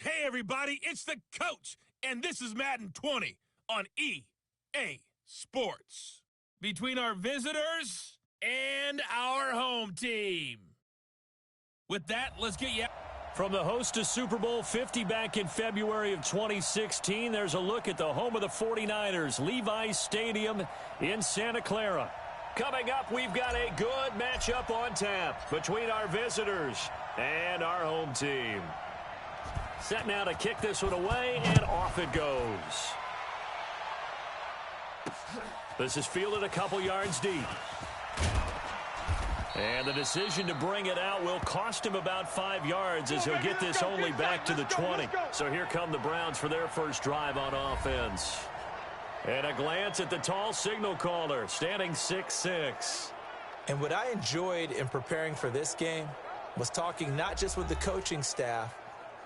Hey, everybody, it's the coach, and this is Madden 20 on EA Sports. Between our visitors and our home team. With that, let's get you. From the host of Super Bowl 50 back in February of 2016, there's a look at the home of the 49ers, Levi's Stadium in Santa Clara. Coming up, we've got a good matchup on tap between our visitors and our home team. Set now to kick this one away, and off it goes. This is fielded a couple yards deep. And the decision to bring it out will cost him about 5 yards as he'll get this only back to the 20. So here come the Browns for their first drive on offense. And a glance at the tall signal caller, standing 6'6". And what I enjoyed in preparing for this game was talking not just with the coaching staff,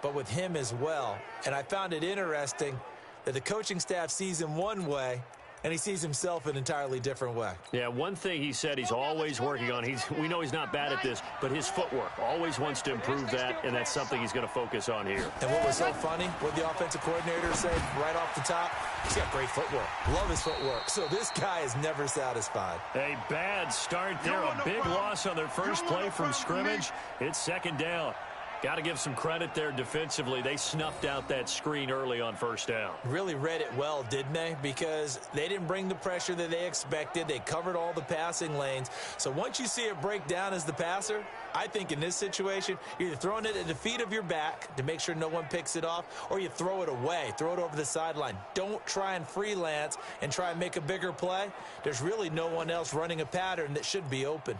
but with him as well. And I found it interesting that the coaching staff sees him one way, and he sees himself an entirely different way. Yeah, one thing he said he's always working on, we know he's not bad at this, but his footwork, always wants to improve that, and that's something he's going to focus on here. And what was so funny, what the offensive coordinator said right off the top, he's got great footwork. Love his footwork. So this guy is never satisfied. A bad start there, a big loss on their first play from scrimmage. It's second down. Got to give some credit there defensively. They snuffed out that screen early on first down. Really read it well, didn't they? Because they didn't bring the pressure that they expected. They covered all the passing lanes. So once you see it break down as the passer, I think in this situation, you're either throwing it at the feet of your back to make sure no one picks it off, or you throw it away, throw it over the sideline. Don't try and freelance and try and make a bigger play. There's really no one else running a pattern that should be open.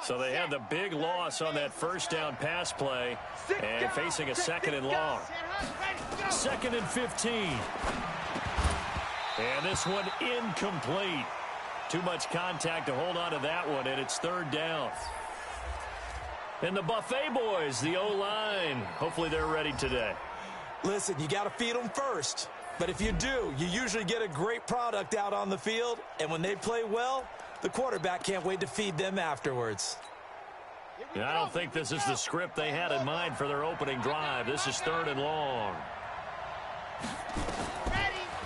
So they had the big loss on that first down pass play and facing a second and long. 2nd and 15. And this one incomplete. Too much contact to hold on to that one, and it's 3rd down. And the Buffet boys, the O-line, hopefully they're ready today. Listen, you got to feed them first. But if you do, you usually get a great product out on the field. And when they play well, the quarterback can't wait to feed them afterwards. I don't think this is the script they had in mind for their opening drive. This is 3rd and long.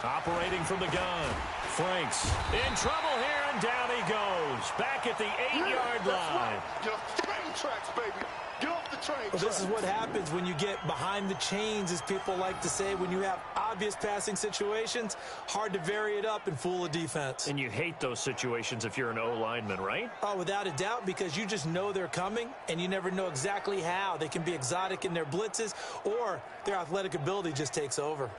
Operating from the gun. Franks in trouble here, and down he goes. Back at the 8-yard line. Get off the train tracks, baby. Get off the train tracks. Well, this is what happens when you get behind the chains, as people like to say. When you have obvious passing situations, hard to vary it up and fool a defense. And you hate those situations if you're an O-lineman, right? Oh, without a doubt, because you just know they're coming, and you never know exactly how. They can be exotic in their blitzes, or their athletic ability just takes over.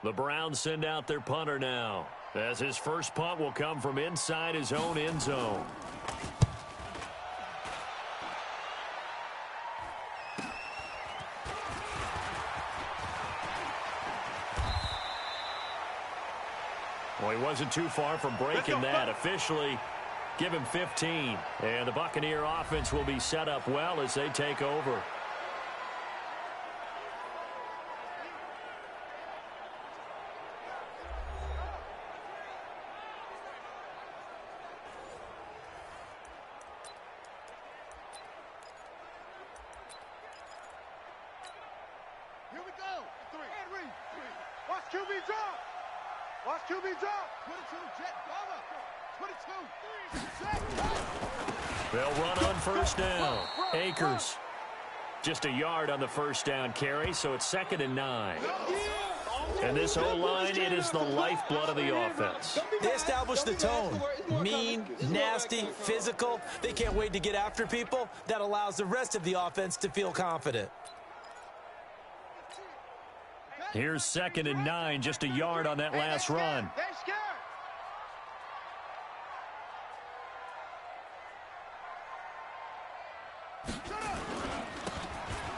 The Browns send out their punter now, as his first punt will come from inside his own end zone. Well, he wasn't too far from breaking that. Officially, give him 15. And the Buccaneer offense will be set up well as they take over. Here we go. 3. Watch QB drop. Watch QB drop. 22, jet cover. 22, They'll run on first down. Akers. Just a yard on the first down carry, so it's 2nd and 9. And this O-line, it is the lifeblood of the offense. They establish the tone. Mean, nasty, physical. They can't wait to get after people. That allows the rest of the offense to feel confident. Here's 2nd and 9, just a yard on that last run.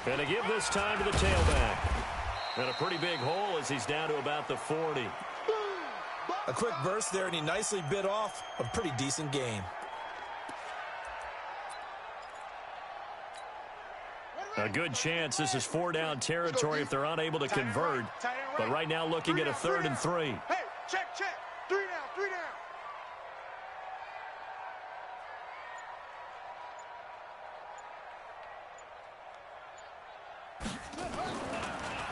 And to give this time to the tailback. And a pretty big hole as he's down to about the 40. A quick burst there, and he nicely bit off a pretty decent gain. A good chance this is 4-down territory if they're unable to convert. But right now looking at a 3rd and 3. Hey, check. Three down, three down.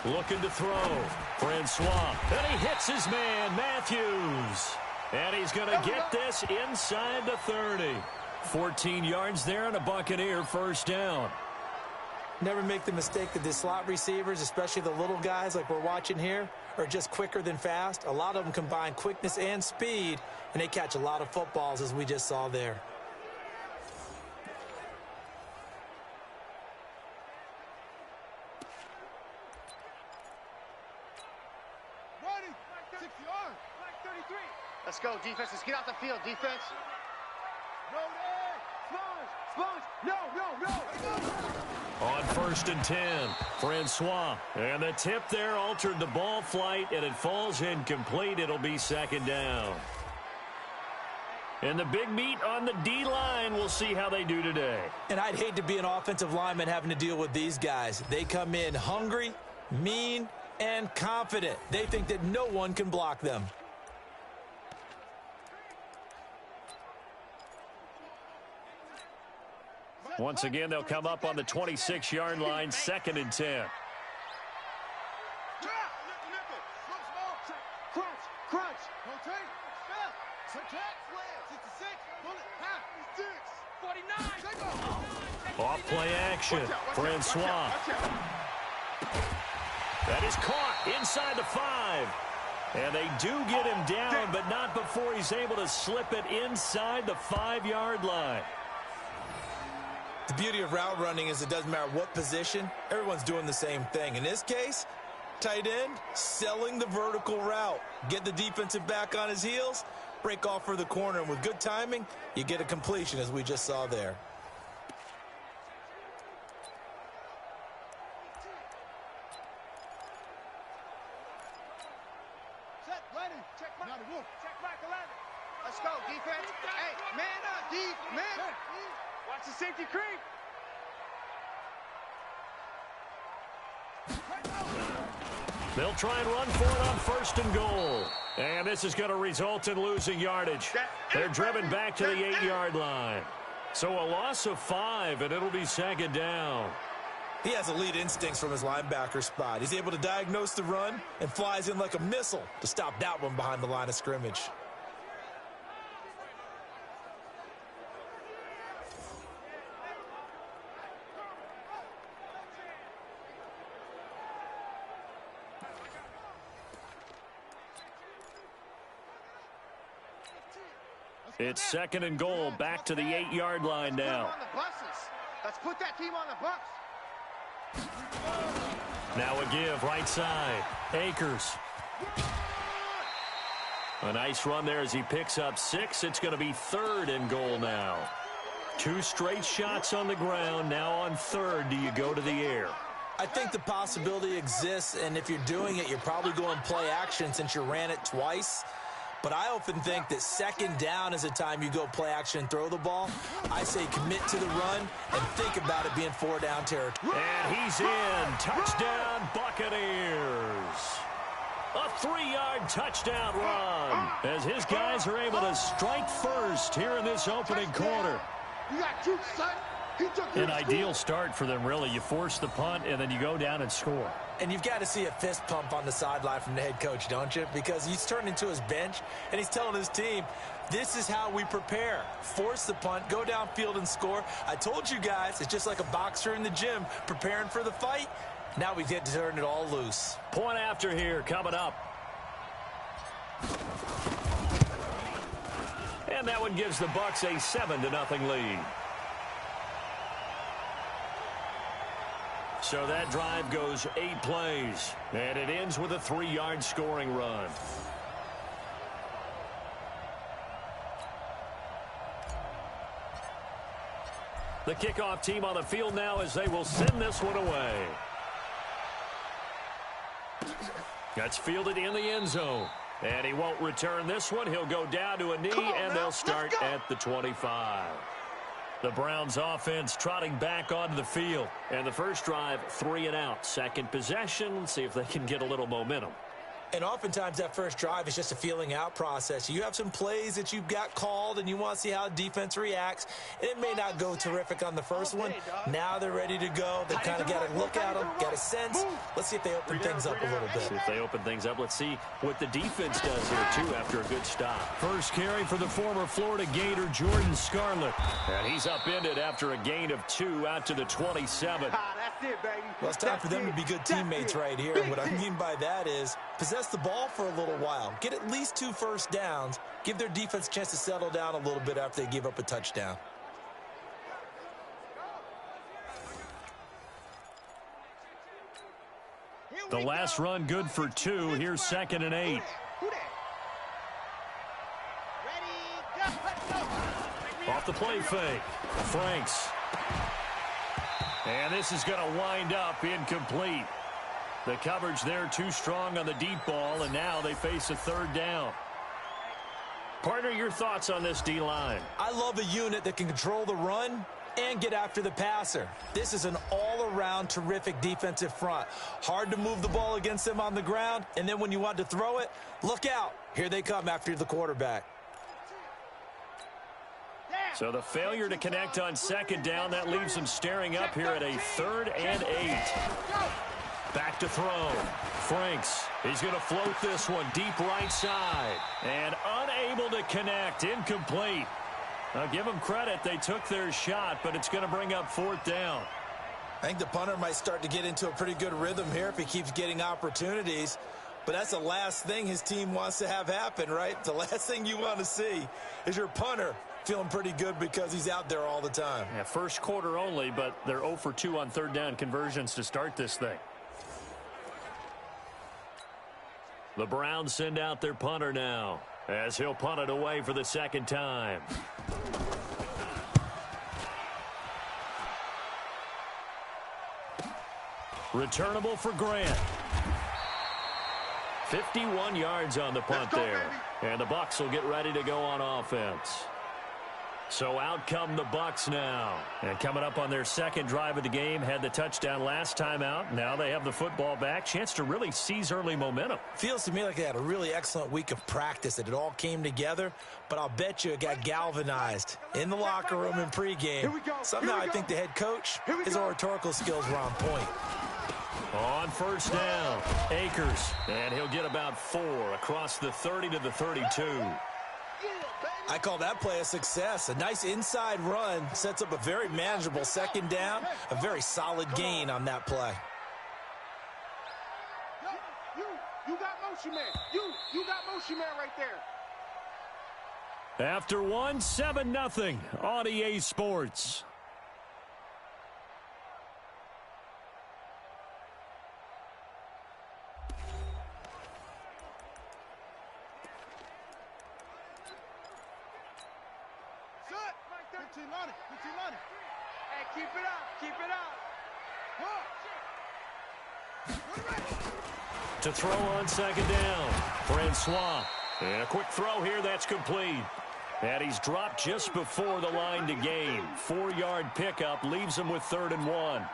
Looking to throw. Francois. And he hits his man, Matthews. And he's going to get this inside the 30. 14 yards there and a Buccaneer first down. Never make the mistake that the slot receivers, especially the little guys like we're watching here, are just quicker than fast. A lot of them combine quickness and speed, and they catch a lot of footballs, as we just saw there. Ready. 6 yards. 33. Let's go, defense. Let's get out the field, defense. No, Sponge. No. On 1st and 10, Francois. And the tip there altered the ball flight, and it falls incomplete. It'll be second down. And the big meet on the D-line, we'll see how they do today. And I'd hate to be an offensive lineman having to deal with these guys. They come in hungry, mean, and confident. They think that no one can block them. Once again, they'll come up on the 26-yard line, 2nd and 10. Crunch. Rotate. Step. Check. 66. Bullet. 49. Off play action. Francois. That is caught inside the 5. And they do get him down, but not before he's able to slip it inside the 5-yard line. The beauty of route running is it doesn't matter what position, everyone's doing the same thing. In this case, tight end, selling the vertical route. Get the defensive back on his heels, break off for the corner, and with good timing, you get a completion as we just saw there. Set, ready. Check back. Check back 11. Let's go, defense. Hey, man up, D. Man up. Watch the safety creep. They'll try and run for it on 1st and goal. And this is going to result in losing yardage. They're driven back to the 8-yard line. So a loss of 5, and it'll be 2nd down. He has elite instincts from his linebacker spot. He's able to diagnose the run and flies in like a missile to stop that one behind the line of scrimmage. It's 2nd and goal, back to the 8-yard line now. Let's put that team on the bus. Now a give, right side. Akers. A nice run there as he picks up 6. It's going to be 3rd and goal now. 2 straight shots on the ground. Now on 3rd, do you go to the air? I think the possibility exists, and if you're doing it, you're probably going play action since you ran it twice. But I often think that 2nd down is a time you go play action and throw the ball. I say commit to the run and think about it being 4-down territory. And he's in. Touchdown, Buccaneers. A 3-yard touchdown run as his guys are able to strike first here in this opening quarter. You got two, son. An ideal start for them, really. You force the punt, and then you go down and score. And you've got to see a fist pump on the sideline from the head coach, don't you? Because he's turned into his bench, and he's telling his team, this is how we prepare. Force the punt, go downfield and score. I told you guys, it's just like a boxer in the gym preparing for the fight. Now we get to turn it all loose. Point after here coming up. And that one gives the Bucs a 7-0 lead. So that drive goes 8 plays, and it ends with a 3-yard scoring run. The kickoff team on the field now as they will send this one away. That's fielded in the end zone. And he won't return this one. He'll go down to a knee, and they'll start at the 25. The Browns offense trotting back onto the field. And the first drive, 3 and out. Second possession, see if they can get a little momentum. And oftentimes that first drive is just a feeling out process. You have some plays that you've got called and you want to see how defense reacts. And it may not go terrific on the first one. Now they're ready to go. They've kind of got to look at them, got a sense. Let's see if they open things up a little bit. See if they open things up. Let's see what the defense does here, too, after a good stop. First carry for the former Florida Gator, Jordan Scarlett. And he's upended after a gain of 2 out to the 27. That's it, baby. Well, it's time for them to be good teammates right here. What I mean by that is possess the ball for a little while. Get at least 2 first downs. Give their defense a chance to settle down a little bit after they give up a touchdown. The last run good for 2. Here's 2nd and 8. Off the play fake. Franks. And this is going to wind up incomplete. The coverage there too strong on the deep ball, and now they face a 3rd down. Partner, your thoughts on this D-line? I love a unit that can control the run and get after the passer. This is an all-around terrific defensive front. Hard to move the ball against them on the ground, and then when you want to throw it, look out. Here they come after the quarterback. So the failure to connect on 2nd down, that leaves them staring up here at a 3rd and 8. Back to throw. Franks, he's going to float this one deep right side. And unable to connect, incomplete. Now give them credit, they took their shot, but it's going to bring up 4th down. I think the punter might start to get into a pretty good rhythm here if he keeps getting opportunities. But that's the last thing his team wants to have happen, right? The last thing you want to see is your punter feeling pretty good because he's out there all the time. Yeah, first quarter only, but they're 0 for 2 on 3rd down conversions to start this thing. The Browns send out their punter now, as he'll punt it away for the 2nd time. Returnable for Grant. 51 yards on the punt there. And the Bucs will get ready to go on offense. So out come the Bucs now. And coming up on their 2nd drive of the game, had the touchdown last time out. Now they have the football back. Chance to really seize early momentum. Feels to me like they had a really excellent week of practice, that it all came together. But I'll bet you it got galvanized in the locker room in pregame. Somehow I think the head coach, his oratorical skills were on point. On 1st down, Akers. And he'll get about 4 across the 30 to the 32. I call that play a success. A nice inside run sets up a very manageable 2nd down. A very solid gain on that play. You got motion man. You got motion man right there. After 1, 7-0 on EA Sports. Hey, keep it up. Keep it up. To throw on 2nd down, Francois. And a quick throw here, that's complete. And he's dropped just before the line to gain. 4-yard pickup leaves him with 3rd and 1.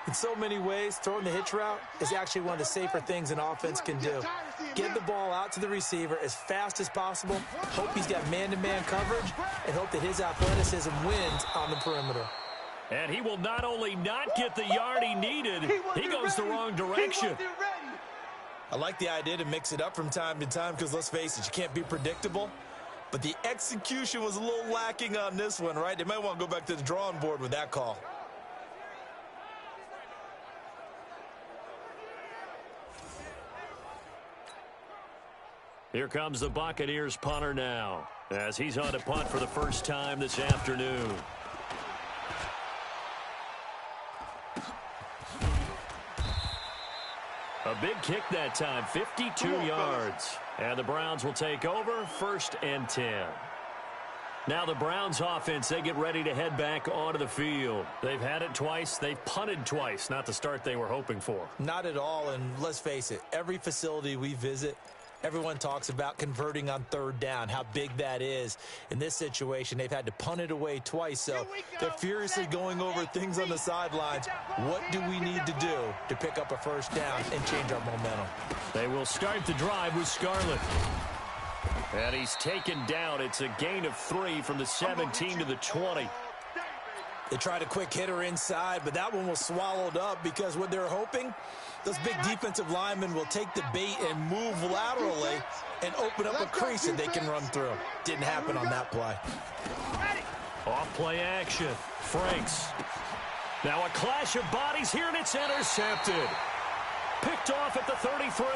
In so many ways, throwing the hitch route is actually one of the safer things an offense can do. Get the ball out to the receiver as fast as possible, hope he's got man-to-man coverage, and hope that his athleticism wins on the perimeter. And he will not only not get the yard he needed, he goes the wrong direction. I like the idea to mix it up from time to time because, let's face it, you can't be predictable. But the execution was a little lacking on this one, right? They might want to go back to the drawing board with that call. Here comes the Buccaneers punter now, as he's on to punt for the first time this afternoon. A big kick that time, 52 yards. And the Browns will take over, 1st and 10. Now the Browns offense, they get ready to head back onto the field. They've had it twice. They've punted twice. Not the start they were hoping for. Not at all, and let's face it, every facility we visit, everyone talks about converting on 3rd down, how big that is. In this situation, they've had to punt it away twice, so they're furiously going over things on the sidelines. What do we need to do to pick up a 1st down and change our momentum? They will start the drive with Scarlett. And he's taken down. It's a gain of 3 from the 17 to the 20. They tried a quick hitter inside, but that one was swallowed up because what they're hoping, those big defensive linemen will take the bait and move laterally and open up a crease that they can run through. Didn't happen on that play. Off play action. Franks. Now a clash of bodies here, and it's intercepted. Picked off at the 33.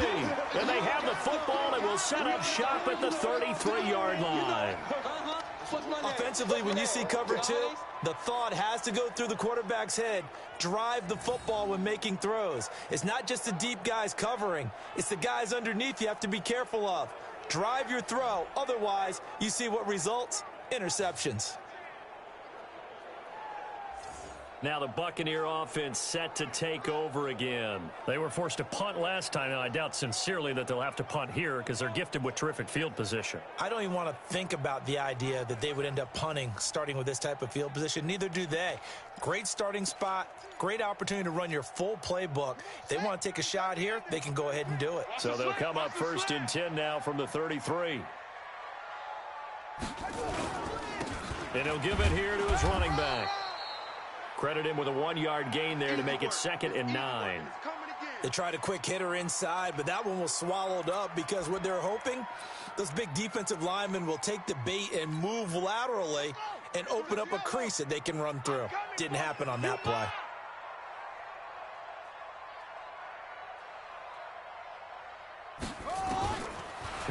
And they have the football and will set up shop at the 33-yard line. Offensively, when you see cover 2, the thought has to go through the quarterback's head. Drive the football when making throws. It's not just the deep guys covering. It's the guys underneath you have to be careful of. Drive your throw. Otherwise, you see what results? Interceptions. Now the Buccaneer offense set to take over again. They were forced to punt last time, and I doubt sincerely that they'll have to punt here because they're gifted with terrific field position. I don't even want to think about the idea that they would end up punting starting with this type of field position. Neither do they. Great starting spot, great opportunity to run your full playbook. If they want to take a shot here, they can go ahead and do it. So they'll come up 1st and 10 now from the 33. And he'll give it here to his running back. Credit him with a 1-yard gain there to make it 2nd and 9. They tried a quick hitter inside, but that one was swallowed up because what they're hoping, those big defensive linemen will take the bait and move laterally and open up a crease that they can run through. Didn't happen on that play.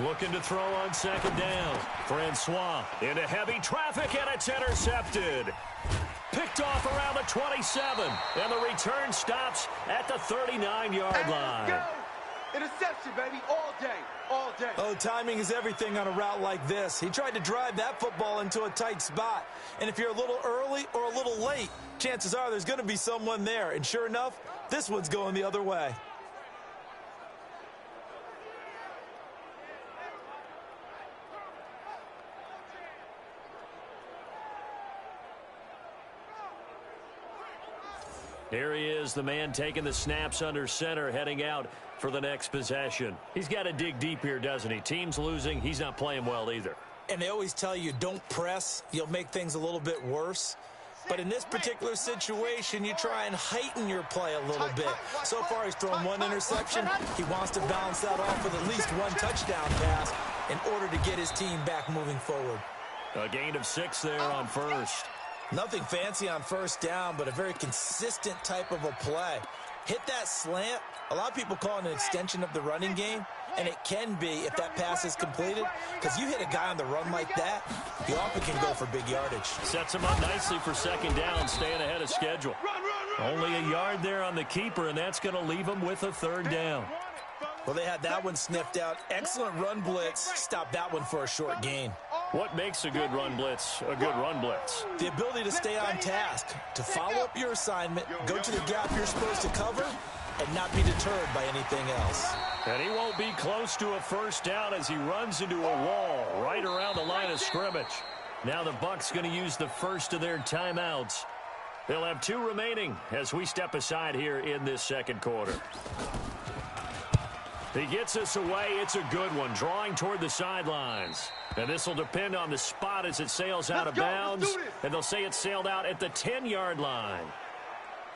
Looking to throw on 2nd down. Francois into heavy traffic, and it's intercepted. Picked off around the 27, and the return stops at the 39-yard line. Go! Interception, baby, all day, all day. Oh, timing is everything on a route like this. He tried to drive that football into a tight spot. And if you're a little early or a little late, chances are there's going to be someone there. And sure enough, this one's going the other way. Here he is, the man taking the snaps under center, heading out for the next possession. He's got to dig deep here, doesn't he? Team's losing. He's not playing well either. And they always tell you, don't press. You'll make things a little bit worse. But in this particular situation, you try and heighten your play a little bit. So far, he's thrown 1 interception. He wants to balance that off with at least 1 touchdown pass in order to get his team back moving forward. A gain of 6 there on 1st. Nothing fancy on 1st down, but a very consistent type of a play. Hit that slant. A lot of people call it an extension of the running game, and it can be if that pass is completed, because you hit a guy on the run like that, he often can go for big yardage. Sets him up nicely for 2nd down, staying ahead of schedule. Only a yard there on the keeper, and that's going to leave him with a 3rd down. Well, they had that one sniffed out. Excellent run blitz. Stopped that one for a short gain. What makes a good run blitz a good run blitz? The ability to stay on task, to follow up your assignment, go to the gap you're supposed to cover, and not be deterred by anything else. And he won't be close to a 1st down as he runs into a wall right around the line of scrimmage. Now the Bucs going to use the first of their timeouts. They'll have 2 remaining as we step aside here in this 2nd quarter. He gets us away. It's a good one, drawing toward the sidelines. And this will depend on the spot as it sails out of bounds. And they'll say it sailed out at the 10-yard line.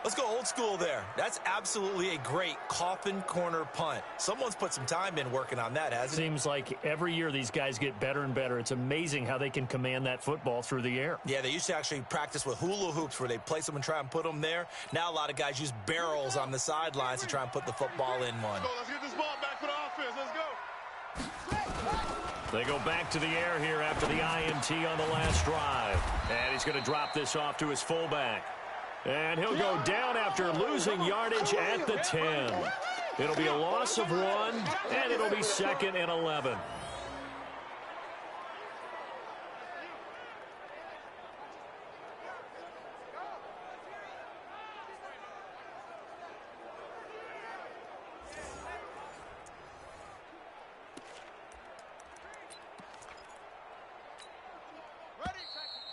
Let's go old school there. That's absolutely a great coffin corner punt. Someone's put some time in working on that, hasn't it? Seems like every year these guys get better and better. It's amazing how they can command that football through the air. Yeah, they used to actually practice with hula hoops where they place them and try and put them there. Now a lot of guys use barrels on the sidelines to try and put the football in one. Let's get this ball back for the offense. Let's go. They go back to the air here after the INT on the last drive. And he's going to drop this off to his fullback. And he'll go down after losing yardage at the 10. It'll be a loss of 1, and it'll be 2nd and 11.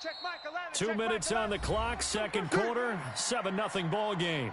Check Mike 11. 2 minutes on the clock, 2nd quarter, 7-0 ball game.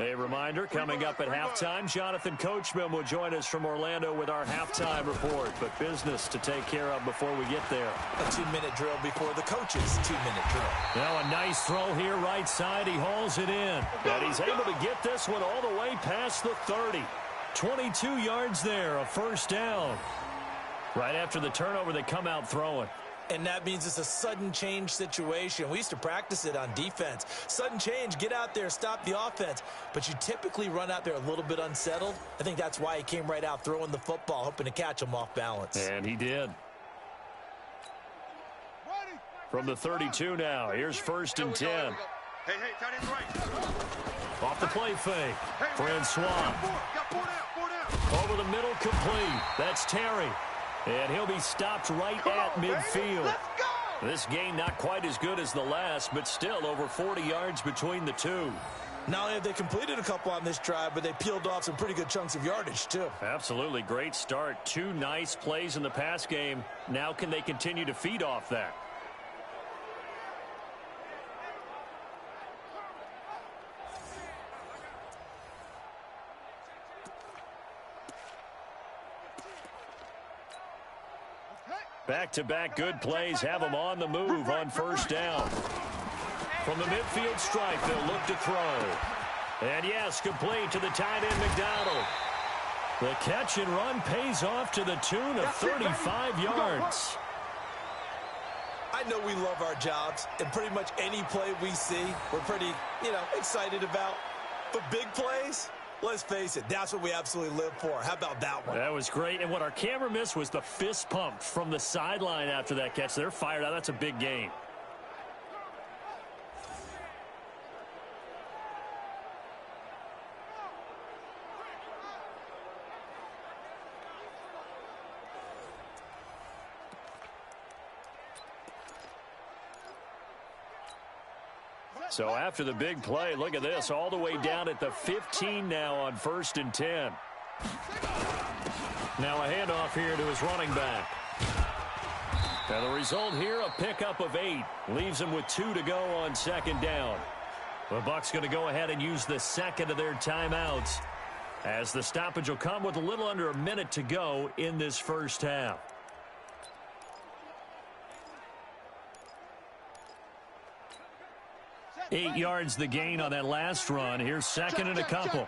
A reminder, coming up at halftime, Jonathan Coachman will join us from Orlando with our halftime report. But business to take care of before we get there. A 2-minute drill before the coach's 2-minute drill. Now a nice throw here right side. He hauls it in. And he's able to get this one all the way past the 30. 22 yards there, a first down. Right after the turnover, they come out throwing. And that means it's a sudden change situation. We used to practice it on defense. Sudden change, get out there, stop the offense. But you typically run out there a little bit unsettled. I think that's why he came right out throwing the football, hoping to catch him off balance. And he did. From the 32 now, here's 1st and 10. Hey, tight end right. Off the play fake. Francois. Over the middle, complete. That's Terry. And he'll be stopped right at midfield. Let's go! This game not quite as good as the last, but still over 40 yards between the two. Not only have they completed a couple on this drive, but they peeled off some pretty good chunks of yardage, too. Absolutely great start. 2 nice plays in the pass game. Now can they continue to feed off that? Back-to-back good plays have them on the move on first down. From the midfield stripe, they'll look to throw. And yes, complete to the tight end McDonald. The catch and run pays off to the tune of 35 yards. I know we love our jobs, and pretty much any play we see, we're pretty, excited about. But big plays, let's face it, that's what we absolutely live for. How about that one? That was great. And what our camera missed was the fist pump from the sideline after that catch. They're fired out. That's a big gain. So after the big play, look at this, all the way down at the 15 now on 1st and 10. Now a handoff here to his running back. And the result here, a pickup of 8. Leaves him with 2 to go on 2nd down. The Bucs going to go ahead and use the second of their timeouts, as the stoppage will come with a little under a minute to go in this first half. 8 yards the gain on that last run. Here's 2nd and a couple.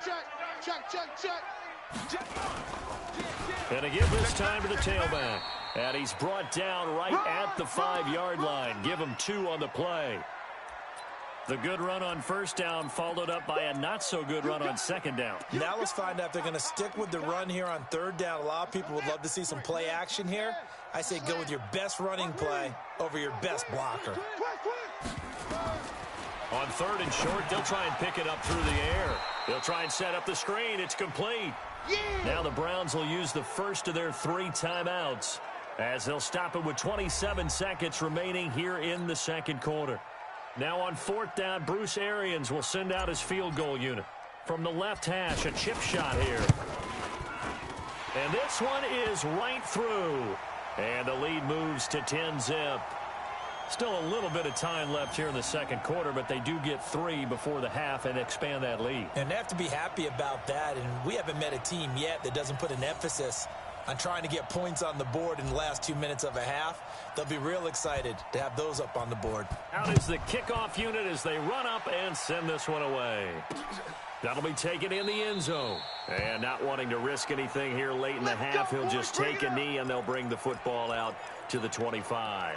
And to give this time to the tailback. And he's brought down right at the 5-yard line. Give him 2 on the play. The good run on first down followed up by a not-so-good run on 2nd down. Now let's find out if they're going to stick with the run here on 3rd down. A lot of people would love to see some play action here. I say go with your best running play over your best blocker. On 3rd and short, they'll try and pick it up through the air. They'll try and set up the screen. It's complete. Now the Browns will use the first of their 3 timeouts, as they'll stop it with 27 seconds remaining here in the 2nd quarter. Now on 4th down, Bruce Arians will send out his field goal unit. From the left hash, a chip shot here. And this one is right through. And the lead moves to 10-zip. Still a little bit of time left here in the 2nd quarter, but they do get 3 before the half and expand that lead. And they have to be happy about that. And we haven't met a team yet that doesn't put an emphasis on trying to get points on the board in the last 2 minutes of a half. They'll be real excited to have those up on the board. Out is the kickoff unit as they run up and send this one away. That'll be taken in the end zone. And not wanting to risk anything here late in the half, he'll just take a knee and they'll bring the football out to the 25.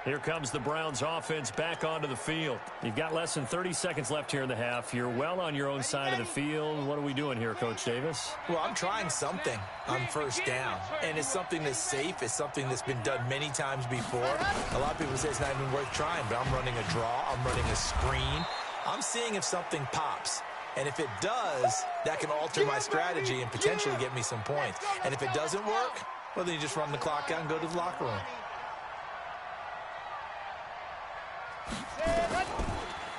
Here comes the Browns offense back onto the field. You've got less than 30 seconds left here in the half. You're well on your own side of the field. What are we doing here, Coach Davis? Well, I'm trying something on first down. And it's something that's safe. It's something that's been done many times before. A lot of people say it's not even worth trying, but I'm running a draw. I'm running a screen. I'm seeing if something pops. And if it does, that can alter my strategy and potentially get me some points. And if it doesn't work, well, then you just run the clock out and go to the locker room.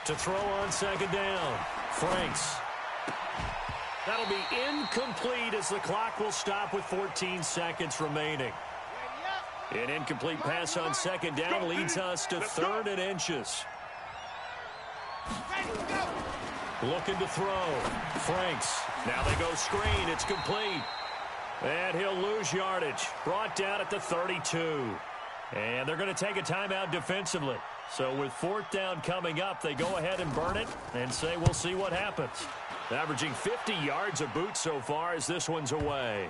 To throw on 2nd down, Franks. That'll be incomplete as the clock will stop with 14 seconds remaining. An incomplete pass on 2nd down leads us to 3rd and inches. Looking to throw. Franks. Now they go screen. It's complete. And he'll lose yardage. Brought down at the 32. And they're going to take a timeout defensively. So with 4th down coming up, they go ahead and burn it and say we'll see what happens. Averaging 50 yards a boot so far as this one's away.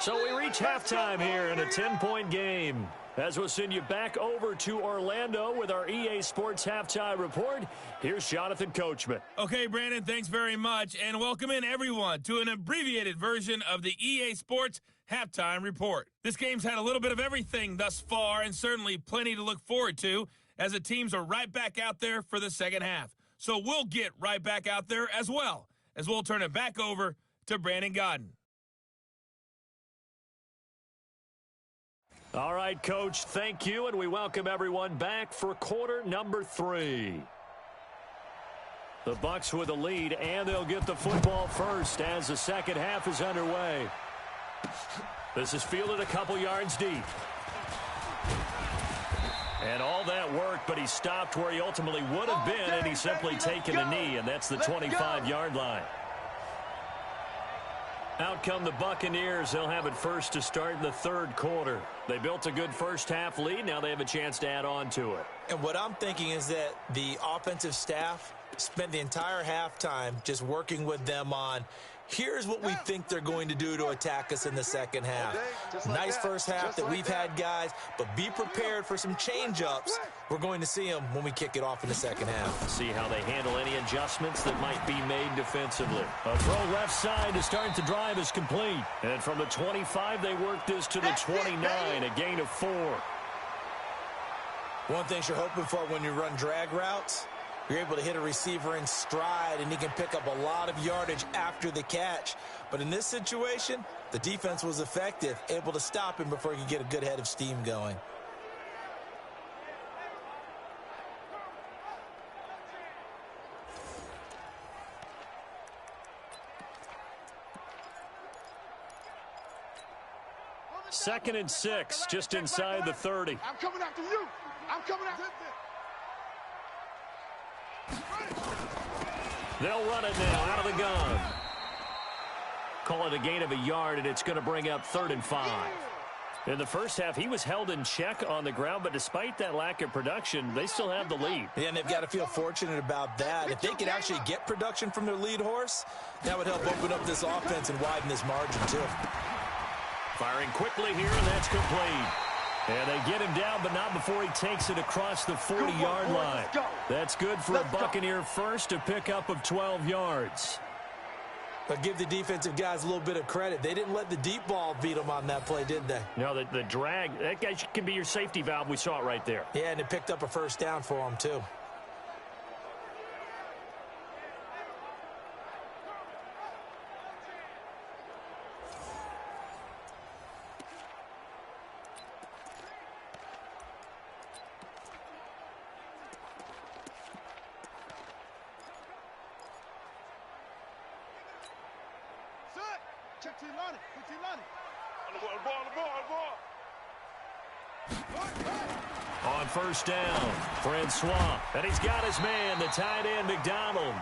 So we reach halftime here in a 10-point game. As we'll send you back over to Orlando with our EA Sports Halftime Report, here's Jonathan Coachman. Okay, Brandon, thanks very much. And welcome in, everyone, to an abbreviated version of the EA Sports Halftime Report. This game's had a little bit of everything thus far, and certainly plenty to look forward to, as the teams are right back out there for the second half. So we'll get right back out there as well, as we'll turn it back over to Brandon Godden. All right, Coach, thank you, and we welcome everyone back for quarter number 3. The Bucks with the lead, and they'll get the football first as the second half is underway. This is fielded a couple yards deep. And all that work, but he stopped where he ultimately would have been, and he's simply taken a knee, and that's the 25-yard line. Out come the Buccaneers. They'll have it first to start in the 3rd quarter. They built a good first-half lead. Now they have a chance to add on to it. And what I'm thinking is that the offensive staff spent the entire halftime just working with them on, here's what we think they're going to do to attack us in the second half. Nice first half that we've had, guys, but be prepared for some change-ups. We're going to see them when we kick it off in the second half. See how they handle any adjustments that might be made defensively. A throw left side to start the drive is complete. And from the 25, they work this to the 29, a gain of 4. One thing you're hoping for when you run drag routes, you're able to hit a receiver in stride, and he can pick up a lot of yardage after the catch. But in this situation, the defense was effective, able to stop him before he could get a good head of steam going. Second and 6, just inside the 30. I'm coming after you. I'm coming after you. They'll run it now out of the gun. Call it a gain of a yard, and it's going to bring up 3rd and 5. In the first half, he was held in check on the ground, but despite that lack of production, they still have the lead. Yeah, and they've got to feel fortunate about that. If they could actually get production from their lead horse, that would help open up this offense and widen this margin, too. Firing quickly here, and that's complete. And they get him down, but not before he takes it across the 40-yard line. That's good for a Buccaneer first, a pickup of 12 yards. But give the defensive guys a little bit of credit. They didn't let the deep ball beat them on that play, did they? No, the drag, that guy can be your safety valve. We saw it right there. Yeah, and it picked up a first down for them, too. On first down, Francois. And he's got his man, the tight end, McDonald.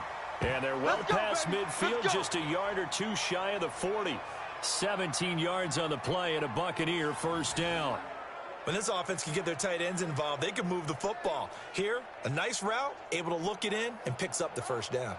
And they're well past midfield, just a yard or two shy of the 40. 17 yards on the play and a Buccaneer first down. When this offense can get their tight ends involved, they can move the football. Here, a nice route, able to look it in, and picks up the first down.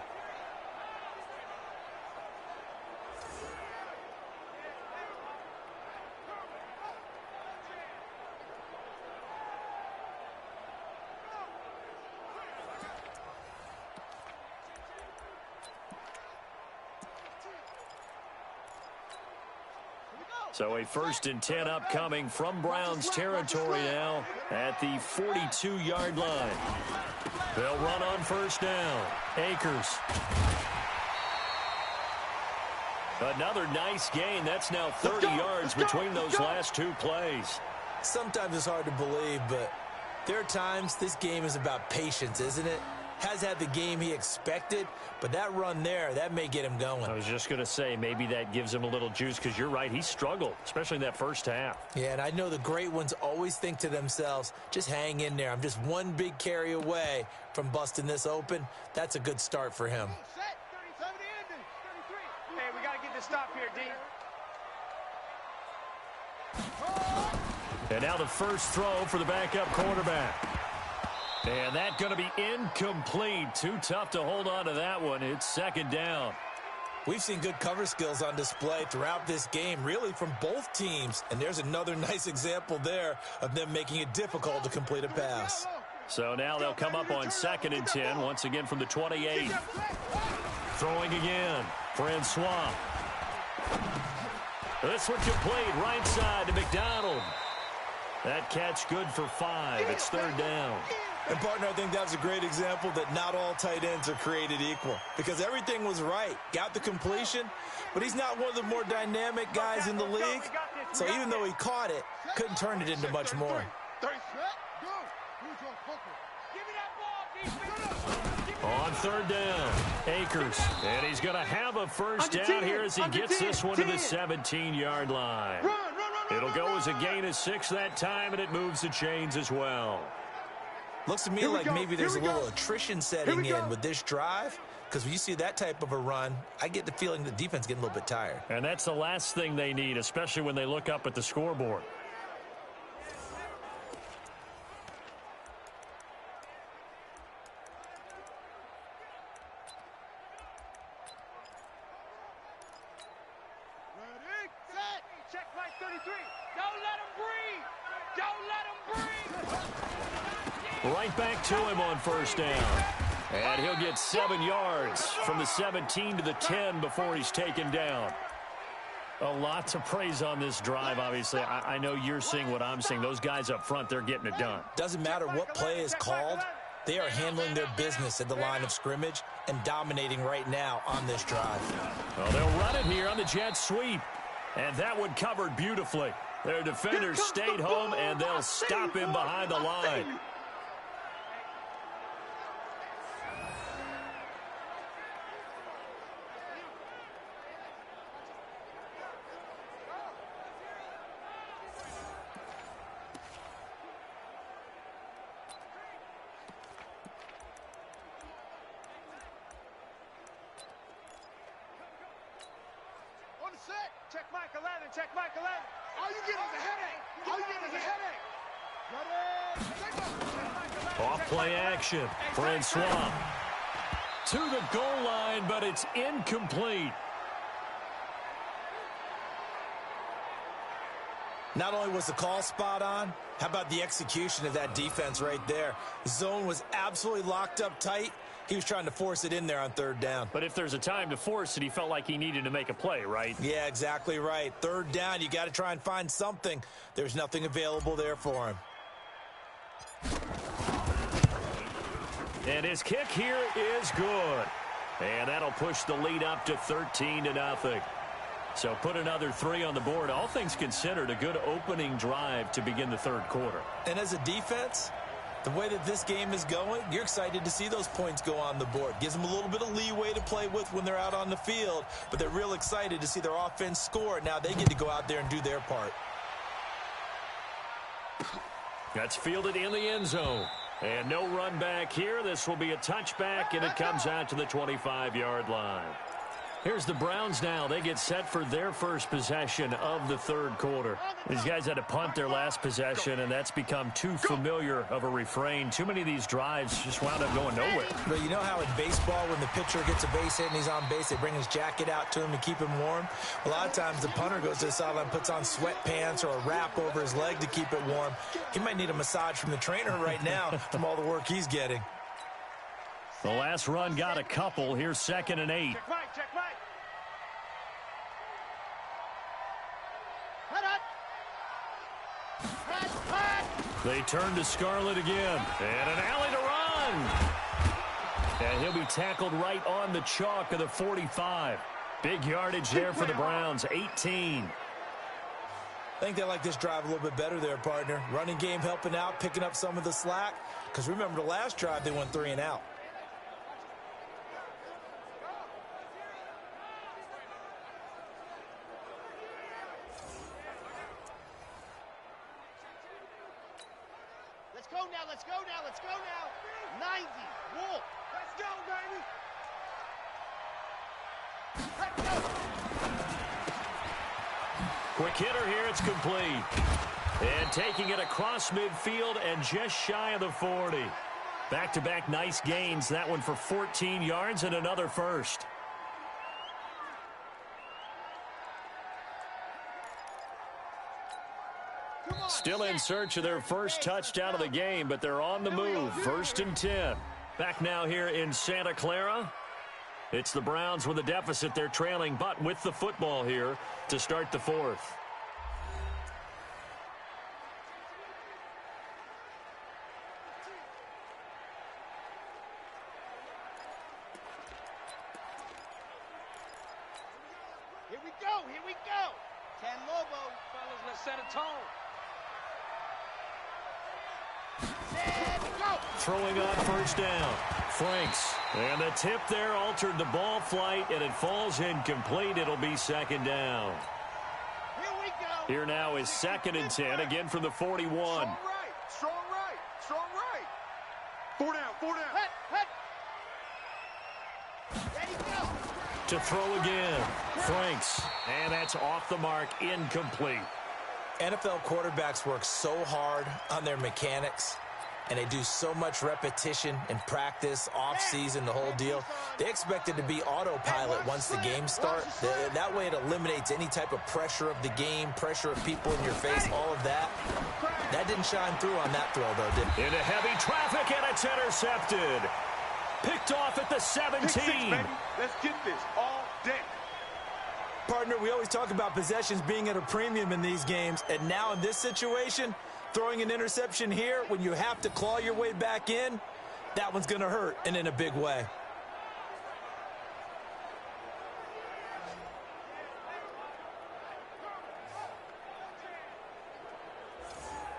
So a 1st and 10 upcoming from Browns territory now at the 42-yard line. They'll run on first down. Akers. Another nice gain. That's now 30 yards between those last 2 plays. Sometimes it's hard to believe, but there are times this game is about patience, isn't it? has had the game he expected, but that run there, that may get him going. I was just going to say, maybe that gives him a little juice, because you're right, he struggled, especially in that first half. Yeah, and I know the great ones always think to themselves, just hang in there. I'm just one big carry away from busting this open. That's a good start for him. Set. 37 to end it. 33. Hey, we got to get this stop here, D. And now the first throw for the backup quarterback. And that's going to be incomplete. Too tough to hold on to that one. It's second down. We've seen good cover skills on display throughout this game, really from both teams. And there's another nice example there of them making it difficult to complete a pass. So now they'll come up on 2nd and 10, once again from the 28. Throwing again, Francois. This one complete, right side to McDonald. That catch good for 5. It's third down. And, partner, I think that's a great example that not all tight ends are created equal, because everything was right. Got the completion, but he's not one of the more dynamic guys in the league. So even though he caught it, couldn't turn it into much more. On third down, Akers. And he's going to have a first down here as he gets this one to the 17-yard line. It'll go as a gain of 6 that time, and it moves the chains as well. Looks to me like maybe there's a little attrition setting in with this drive, because when you see that type of a run, I get the feeling the defense getting a little bit tired. And that's the last thing they need, especially when they look up at the scoreboard. Ready, set, check right 33. Don't let him breathe. Don't let him breathe. Right back to him on first down. And he'll get 7 yards from the 17 to the 10 before he's taken down. A lot to praise on this drive, obviously. I know you're seeing what I'm seeing. Those guys up front, they're getting it done. Doesn't matter what play is called. They are handling their business at the line of scrimmage and dominating right now on this drive. Well, they'll run it here on the jet sweep. And that one covered beautifully. Their defenders stayed home, and they'll stop him behind the line. On the set, check Mike 11, check Mike 11. All you get is a headache. All you get is a headache. Off play action. Francois to the goal line, but it's incomplete. Not only was the call spot on, how about the execution of that defense right there? The zone was absolutely locked up tight. He was trying to force it in there on third down. But if there's a time to force it, he felt like he needed to make a play, right? Yeah, exactly right. Third down, you got to try and find something. There's nothing available there for him. And his kick here is good. And that'll push the lead up to 13-0. So put another 3 on the board. All things considered, a good opening drive to begin the third quarter. And as a defense, the way that this game is going, you're excited to see those points go on the board. Gives them a little bit of leeway to play with when they're out on the field, but they're real excited to see their offense score. Now they get to go out there and do their part. That's fielded in the end zone. And no run back here. This will be a touchback, and it comes out to the 25-yard line. Here's the Browns now. They get set for their first possession of the third quarter. These guys had to punt their last possession, and that's become too familiar of a refrain. Too many of these drives just wound up going nowhere. But you know how in baseball, when the pitcher gets a base hit and he's on base, they bring his jacket out to him to keep him warm? A lot of times the punter goes to the sideline, puts on sweatpants or a wrap over his leg to keep it warm. He might need a massage from the trainer right now from all the work he's getting. The last run got a couple. Here's 2nd and 8. Check Mike, check Mike. They turn to Scarlett again. And an alley to run. And he'll be tackled right on the chalk of the 45. Big yardage there for the Browns, 18. I think they like this drive a little bit better there, partner. Running game helping out, picking up some of the slack. Because remember the last drive, they went 3 and out. Let's go now. Let's go now. Let's go now. 90. Wolf. Let's go, baby. Let's go. Quick hitter here. It's complete. And taking it across midfield and just shy of the 40. Back-to-back nice gains. That one for 14 yards and another first. Still in search of their first touchdown of the game, but they're on the move. 1st and 10. Back now here in Santa Clara. It's the Browns with a deficit. They're trailing, but with the football here to start the 4th. Here we go. Here we go. 10 Lobo. Fellas, let's set a tone. Throwing on 1st down. Franks. And the tip there altered the ball flight, and it falls incomplete. It'll be 2nd down. Here we go. Here now is 2nd and 10, again from the 41. Strong right. Strong right. Strong right. 4 down. 4 down. Hut. Ready, go. To throw again. Franks. And that's off the mark. Incomplete. NFL quarterbacks work so hard on their mechanics, and they do so much repetition and practice, off-season, the whole deal. They expect it to be autopilot once the game starts. That way it eliminates any type of pressure of the game, pressure of people in your face, all of that. That didn't shine through on that throw, though, did it? Into heavy traffic, and it's intercepted. Picked off at the 17. Pick 6, baby. Let's get this all day. Partner, we always talk about possessions being at a premium in these games, and now in this situation, throwing an interception here when you have to claw your way back in, that one's going to hurt, and in a big way.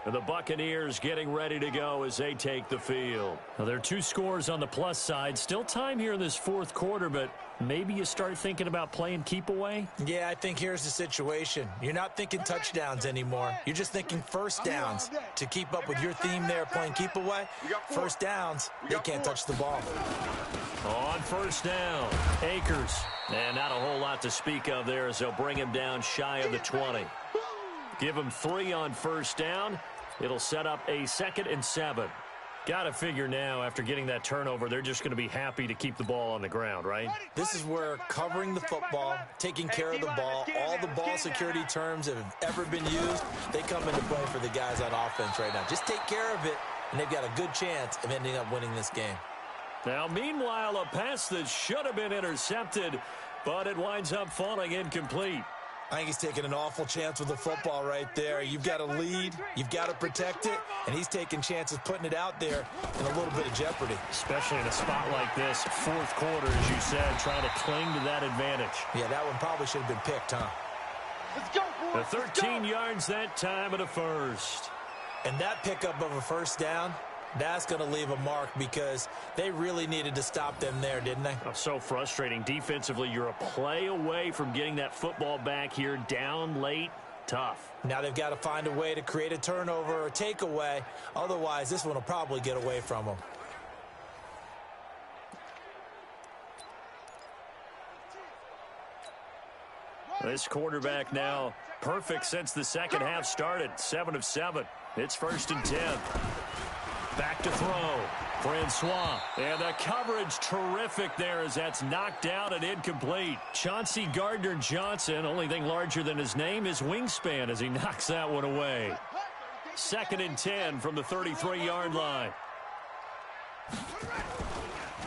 And the Buccaneers getting ready to go as they take the field. Now, there are 2 scores on the plus side. Still time here in this 4th quarter, but maybe you start thinking about playing keep away? Yeah, I think here's the situation. You're not thinking touchdowns anymore. You're just thinking 1st downs. To keep up with your theme there, playing keep away, 1st downs, they can't touch the ball. On 1st down, Akers. And not a whole lot to speak of there as they'll bring him down shy of the 20. Give him 3 on 1st down. It'll set up a 2nd and 7. Got to figure now, after getting that turnover, they're just going to be happy to keep the ball on the ground, right? This is where covering the football, taking care of the ball, all the ball security terms that have ever been used, they come into play for the guys on offense right now. Just take care of it, and they've got a good chance of ending up winning this game. Now, meanwhile, a pass that should have been intercepted, but it winds up falling incomplete. I think he's taking an awful chance with the football right there. You've got to lead, you've got to protect it, and he's taking chances putting it out there in a little bit of jeopardy. Especially in a spot like this, 4th quarter, as you said, trying to cling to that advantage. Yeah, that one probably should have been picked, huh? Let's go, boys. The 13 yards that time at a 1st. And that pickup of a 1st down, that's going to leave a mark because they really needed to stop them there, didn't they? Oh, so frustrating. Defensively, you're a play away from getting that football back here down late. Tough. Now they've got to find a way to create a turnover or takeaway. Otherwise, this one will probably get away from them. This quarterback now perfect since the 2nd half started. 7 of 7. It's 1st and 10. Back to throw. Francois. And the coverage terrific there as that's knocked down and incomplete. Chauncey Gardner-Johnson, only thing larger than his name is wingspan as he knocks that one away. 2nd and 10 from the 33-yard line.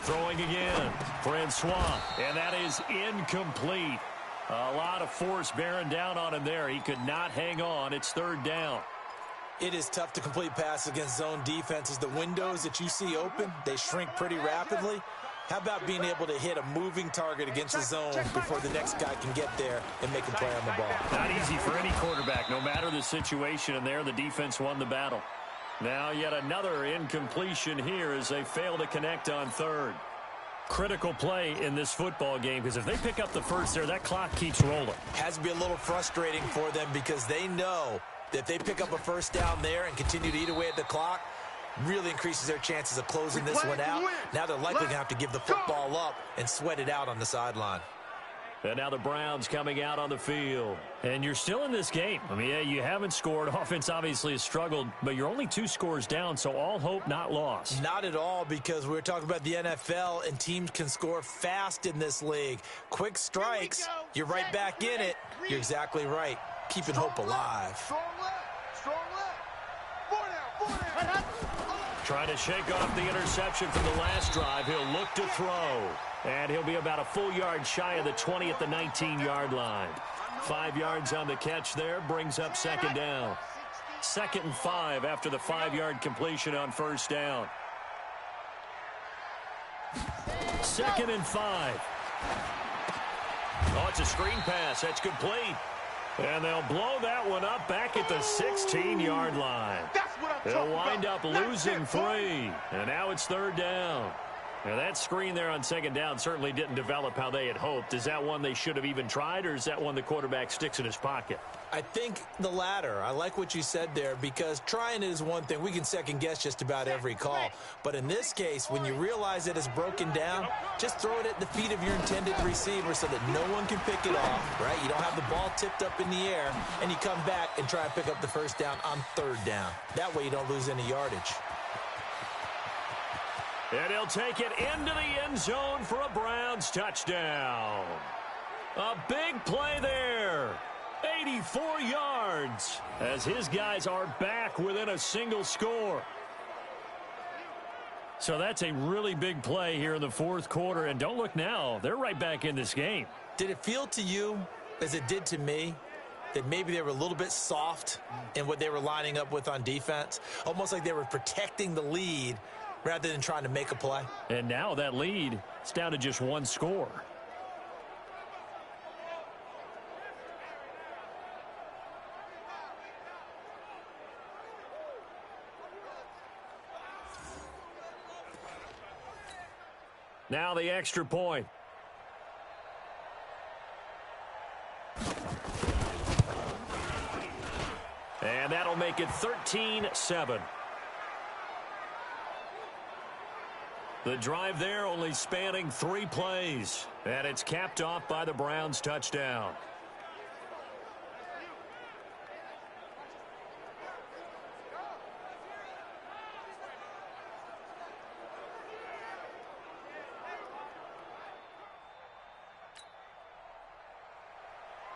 Throwing again. Francois. And that is incomplete. A lot of force bearing down on him there. He could not hang on. It's 3rd down. It is tough to complete passes against zone defenses. The windows that you see open, they shrink pretty rapidly. How about being able to hit a moving target against the zone before the next guy can get there and make a play on the ball? Not easy for any quarterback, no matter the situation, and there the defense won the battle. Now yet another incompletion here as they fail to connect on 3rd. Critical play in this football game because if they pick up the 1st there, that clock keeps rolling. Has to be a little frustrating for them because they know that if they pick up a 1st down there and continue to eat away at the clock, really increases their chances of closing this one out. Now they're likely going to have to give the football up and sweat it out on the sideline. And now the Browns coming out on the field. And you're still in this game. I mean, yeah, you haven't scored. Offense obviously has struggled, but you're only 2 scores down, so all hope not lost. Not at all, because we're talking about the NFL, and teams can score fast in this league. Quick strikes, you're right back in it. You're exactly right. Keeping hope alive. Strong left. Strong left. 4 down. 4 down. Trying to shake off the interception from the last drive. He'll look to throw. And he'll be about a full yard shy of the 20 at the 19-yard line. 5 yards on the catch there, brings up second down. 2nd and 5 after the 5-yard completion on first down. 2nd and 5. Oh, it's a screen pass. That's complete. And they'll blow that one up back at the 16-yard line. They'll wind up losing 3. And now it's 3rd down. Now, that screen there on 2nd down certainly didn't develop how they had hoped. Is that one they should have even tried, or is that one the quarterback sticks in his pocket? I think the latter. I like what you said there, because trying is one thing. We can second-guess just about every call. But in this case, when you realize that it's broken down, just throw it at the feet of your intended receiver so that no one can pick it off, right? You don't have the ball tipped up in the air, and you come back and try to pick up the first down on 3rd down. That way you don't lose any yardage. And he'll take it into the end zone for a Browns touchdown. A big play there. 84 yards as his guys are back within a single score. So that's a really big play here in the 4th quarter. And don't look now. They're right back in this game. Did it feel to you, as it did to me, that maybe they were a little bit soft in what they were lining up with on defense? Almost like they were protecting the lead rather than trying to make a play. And now that lead is down to just 1 score. Now the extra point. And that'll make it 13-7. The drive there only spanning 3 plays. And it's capped off by the Browns touchdown.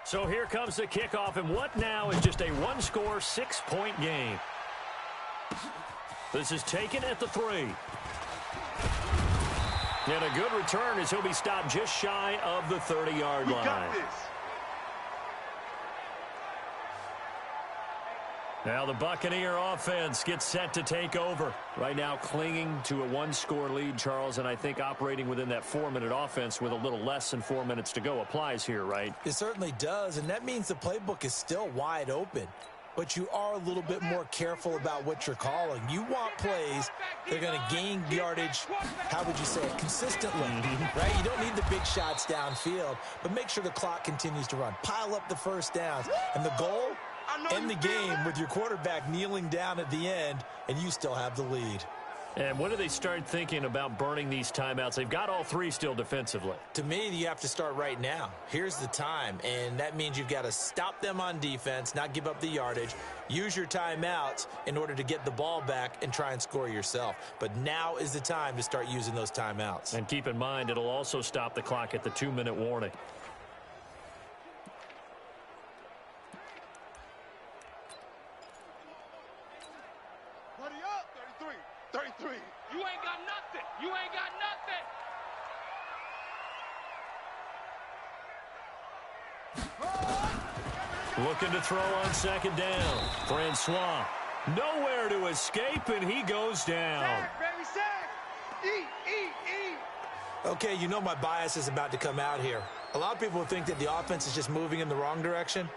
So here comes the kickoff, and what now is just a 1-score, 6-point game. This is taken at the 3. And a good return as he'll be stopped just shy of the 30-yard line. Got this. Now the Buccaneer offense gets set to take over. Right now clinging to a 1-score lead, Charles, and I think operating within that 4-minute offense with a little less than 4 minutes to go applies here, right? It certainly does, and that means the playbook is still wide open. But you are a little bit more careful about what you're calling. You want plays that are going to gain yardage, how would you say it, consistently, right? You don't need the big shots downfield, but make sure the clock continues to run. Pile up the first downs. And the goal, end the game with your quarterback kneeling down at the end, and you still have the lead. And when do they start thinking about burning these timeouts? They've got all 3 still defensively. To me, you have to start right now. Here's the time, and that means you've got to stop them on defense, not give up the yardage, use your timeouts in order to get the ball back and try and score yourself. But now is the time to start using those timeouts. And keep in mind, it'll also stop the clock at the 2-minute warning. Buddy up. 33. 33. You ain't got nothing. You ain't got nothing. Looking to throw on 2nd down. Francois nowhere to escape, and he goes down. Sack, baby, sack. Eat. Okay, you know my bias is about to come out here. A lot of people think that the offense is just moving in the wrong direction.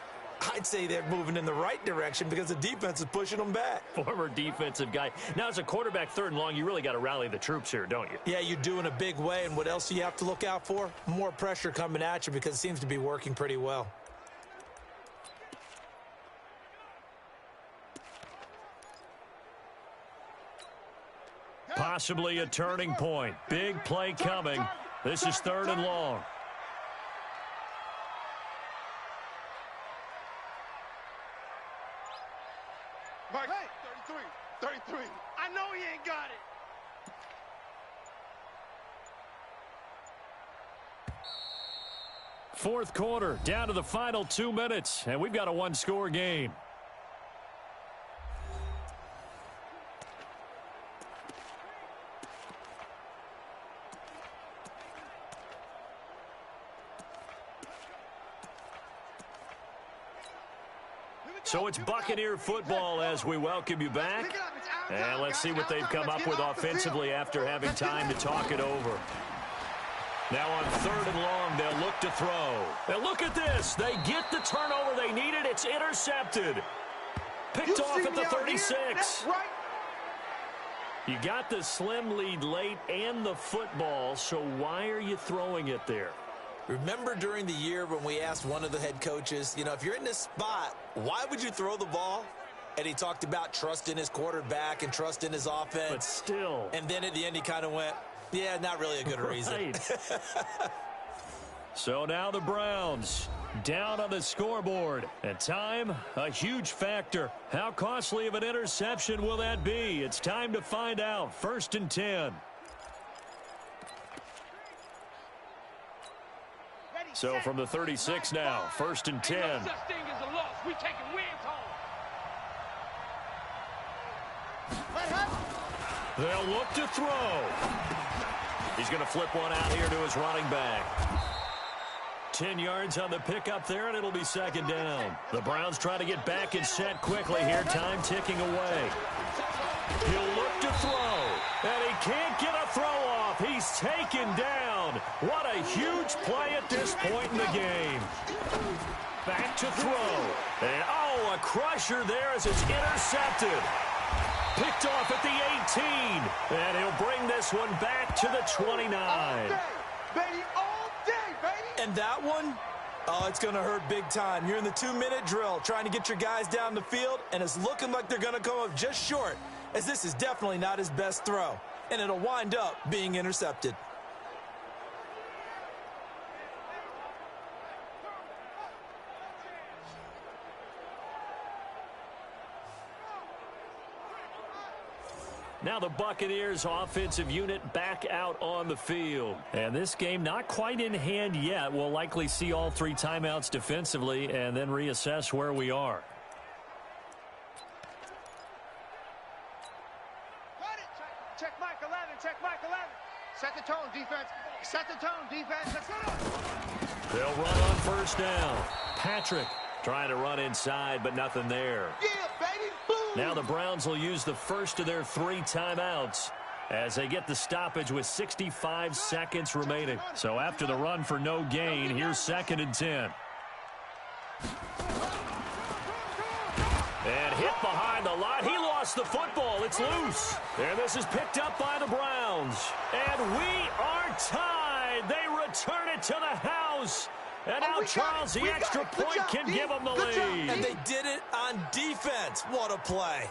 I'd say they're moving in the right direction because the defense is pushing them back. Former defensive guy. Now, as a quarterback 3rd and long, you really got to rally the troops here, don't you? Yeah, you do in a big way, and what else do you have to look out for? More pressure coming at you because it seems to be working pretty well. Possibly a turning point. Big play coming. This is 3rd and long. Mike, 33. I know he ain't got it. Fourth quarter, down to the final 2 minutes, and we've got a one-score game. So it's Buccaneer football as we welcome you back. And let's see what they've come up with offensively after having time to talk it over. Now on 3rd and long, they'll look to throw. And look at this. They get the turnover they needed. It's intercepted. Picked off at the 36. You got the slim lead late and the football, so why are you throwing it there? Remember during the year when we asked one of the head coaches, if you're in this spot, why would you throw the ball? And he talked about trust in his quarterback and trust in his offense. But still. And then at the end he kind of went, yeah, not really a good reason. So now the Browns down on the scoreboard. And time, a huge factor. How costly of an interception will that be? It's time to find out. 1st and 10. So from the 36 now, 1st and 10. No such thing as a loss. We taking wins home. They'll look to throw. He's going to flip one out here to his running back. 10 yards on the pickup there, and it'll be 2nd down. The Browns try to get back and set quickly here. Time ticking away. He'll look to throw, and he can't get a throw off. He's taken down. What a huge play at this point in the game. Back to throw. And, a crusher there as it's intercepted. Picked off at the 18. And he'll bring this one back to the 29. All day, baby. And that one, it's going to hurt big time. You're in the 2-minute drill trying to get your guys down the field, and it's looking like they're going to come up just short, as this is definitely not his best throw. And it'll wind up being intercepted. Now the Buccaneers offensive unit back out on the field. And this game not quite in hand yet. We'll likely see all 3 timeouts defensively and then reassess where we are. Check Mike 11, check Mike 11. Set the tone, defense. Set the tone, defense. Let's go. They'll run on 1st down. Patrick trying to run inside, but nothing there. Yeah, baby. Boom. Now the Browns will use the first of their 3 timeouts as they get the stoppage with 65 seconds remaining. So after the run for no gain, here's 2nd and 10. And hit behind the line. He lost the football. It's loose. And this is picked up by the Browns. And we are tied. They return it to the house. And now Charles, the extra point, can give them the lead. And they did it on defense. What a play.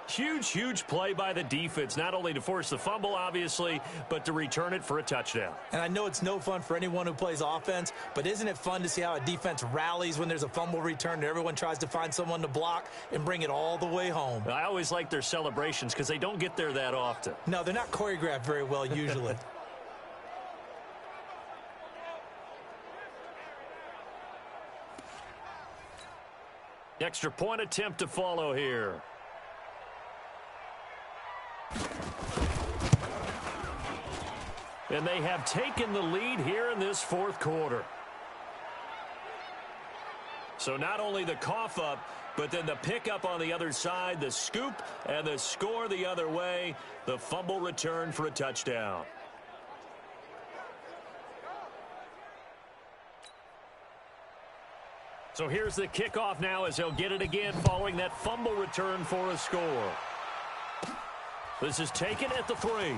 Huge, huge play by the defense, not only to force the fumble, obviously, but to return it for a touchdown. And I know it's no fun for anyone who plays offense, but isn't it fun to see how a defense rallies when there's a fumble return and everyone tries to find someone to block and bring it all the way home? I always like their celebrations because they don't get there that often. No, they're not choreographed very well usually. Extra point attempt to follow here. And they have taken the lead here in this 4th quarter. So not only the cough up, but then the pickup on the other side, the scoop, and the score the other way, the fumble return for a touchdown. So here's the kickoff now as they'll get it again following that fumble return for a score. This is taken at the 3.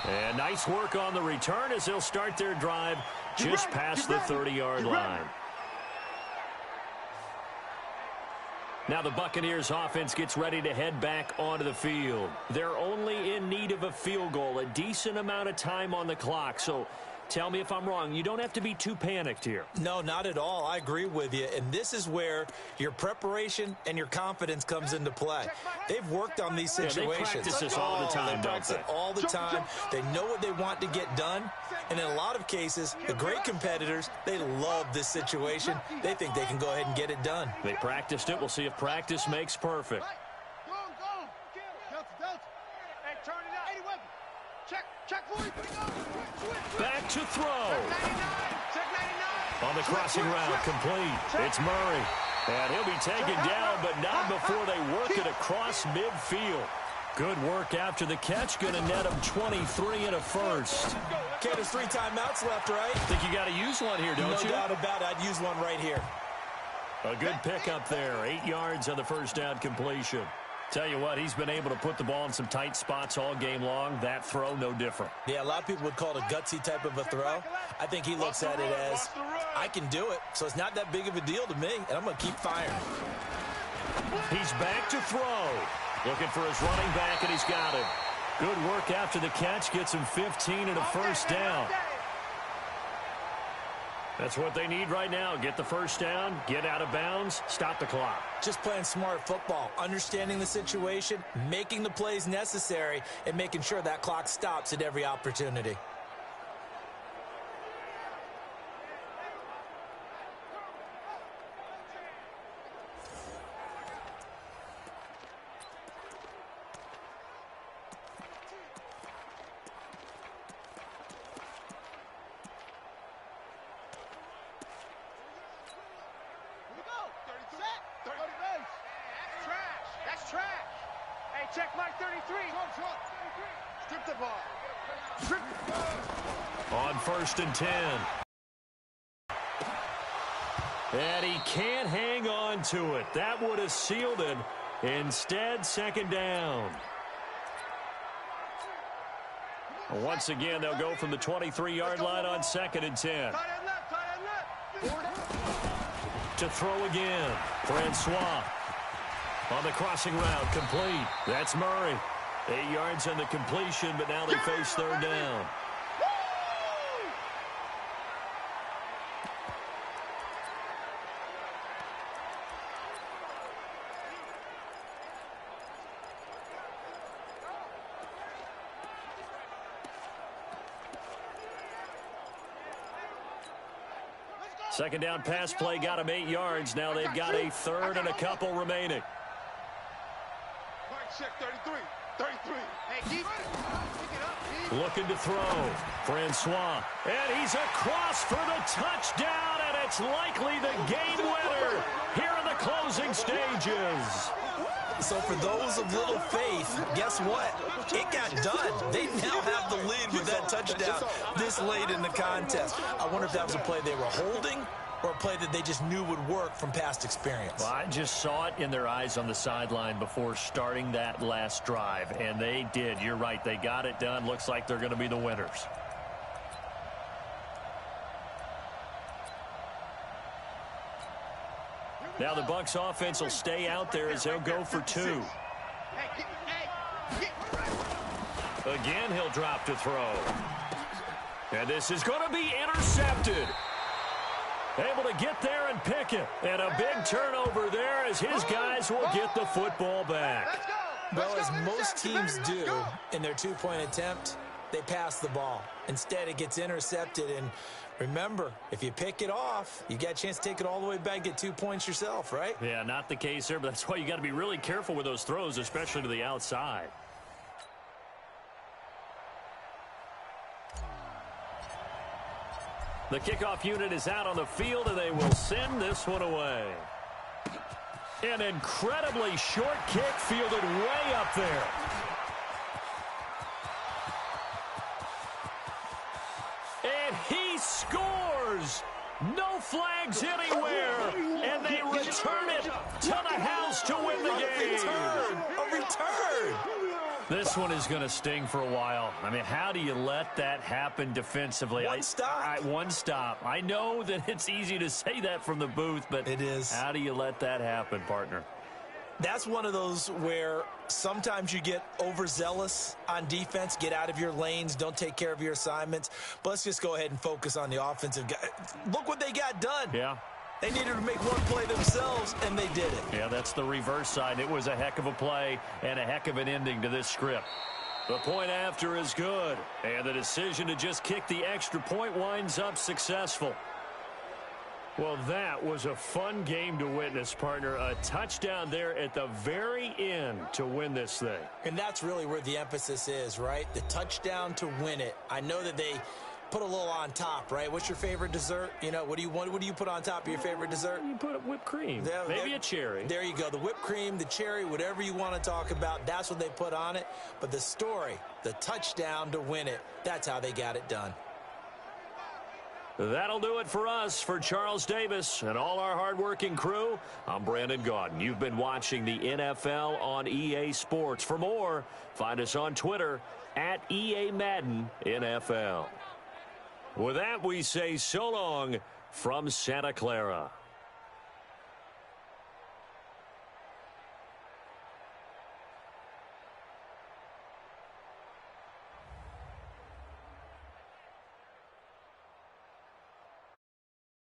And nice work on the return as they'll start their drive just past the 30-yard line. Now the Buccaneers offense gets ready to head back onto the field. They're only in need of a field goal, a decent amount of time on the clock. So tell me if I'm wrong. You don't have to be too panicked here. No, not at all. I agree with you. And this is where your preparation and your confidence comes into play. They've worked on these situations. They practice this all the time, they practice it all the time. They know what they want to get done. And in a lot of cases, the great competitors, they love this situation. They think they can go ahead and get it done. They practiced it. We'll see if practice makes perfect. Back to throw. On the crossing route, complete. It's Murray. And he'll be taken down, but not before they work it across midfield. Good work after the catch. Going to net him 23 and a first. Okay, there's 3 timeouts left, right? Think you got to use one here, don't you? No doubt about it. I'd use one right here. A good pickup there. 8 yards on the first down completion. Tell you what, he's been able to put the ball in some tight spots all game long. That throw, no different. Yeah, a lot of people would call it a gutsy type of a throw. I think he looks at it as, I can do it, so it's not that big of a deal to me, and I'm going to keep firing. He's back to throw. Looking for his running back, and he's got it. Good work after the catch. Gets him 15 and a first down. That's what they need right now. Get the first down, get out of bounds, stop the clock. Just playing smart football, understanding the situation, making the plays necessary, and making sure that clock stops at every opportunity. Check Mike 33. Strip the ball. Strip the ball. On 1st and 10. And he can't hang on to it. That would have sealed it. Instead, 2nd down. Once again, they'll go from the 23-yard line on 2nd and 10. To throw again. Francois. On the crossing route, complete. That's Murray. 8 yards on the completion, but now they face 3rd down. Second down pass play got him 8 yards. Now they've got a 3rd and a couple remaining. Check 33. 33. Hey, keep it. Looking to throw. Francois. And he's across for the touchdown, and it's likely the game winner here in the closing stages. So for those of little faith, guess what? It got done. They now have the lead with that touchdown this late in the contest. I wonder if that was a play they were holding or a play that they just knew would work from past experience. Well, I just saw it in their eyes on the sideline before starting that last drive, and they did. You're right. They got it done. Looks like they're going to be the winners. Now the Bucs offense will stay out there as they'll go for 2. Again, he'll drop to throw. And this is going to be intercepted. Able to get there and pick it. And a big turnover there as his guys will get the football back. Well, as most teams do in their 2-point attempt, they pass the ball. Instead, it gets intercepted. And remember, if you pick it off, you got a chance to take it all the way back, get 2 points yourself, right? Yeah, not the case here, but that's why you got to be really careful with those throws, especially to the outside. The kickoff unit is out on the field, and they will send this one away. An incredibly short kick fielded way up there. And he scores! No flags anywhere! And they return it to the house to win the game! A return! This one is going to sting for a while. I mean, how do you let that happen defensively? One stop. One stop. I know that it's easy to say that from the booth, but it is. How do you let that happen, partner? That's one of those where sometimes you get overzealous on defense, get out of your lanes, don't take care of your assignments. But let's just go ahead and focus on the offensive guy. Look what they got done. Yeah. They needed to make one play themselves, and they did it. Yeah, that's the reverse side. It was a heck of a play and a heck of an ending to this script. The point after is good, and the decision to just kick the extra point winds up successful. Well, that was a fun game to witness, partner. A touchdown there at the very end to win this thing. And that's really where the emphasis is, right? The touchdown to win it. I know that they put a little on top, right? What's your favorite dessert? You know, what do you put on top of your favorite dessert? You put whipped cream, maybe a cherry. There you go. The whipped cream, the cherry, whatever you want to talk about, that's what they put on it. But the story, the touchdown to win it, that's how they got it done. That'll do it for us. For Charles Davis and all our hardworking crew, I'm Brandon Gaudin. You've been watching the NFL on EA Sports. For more, find us on Twitter at EA Madden NFL. With that, we say so long from Santa Clara.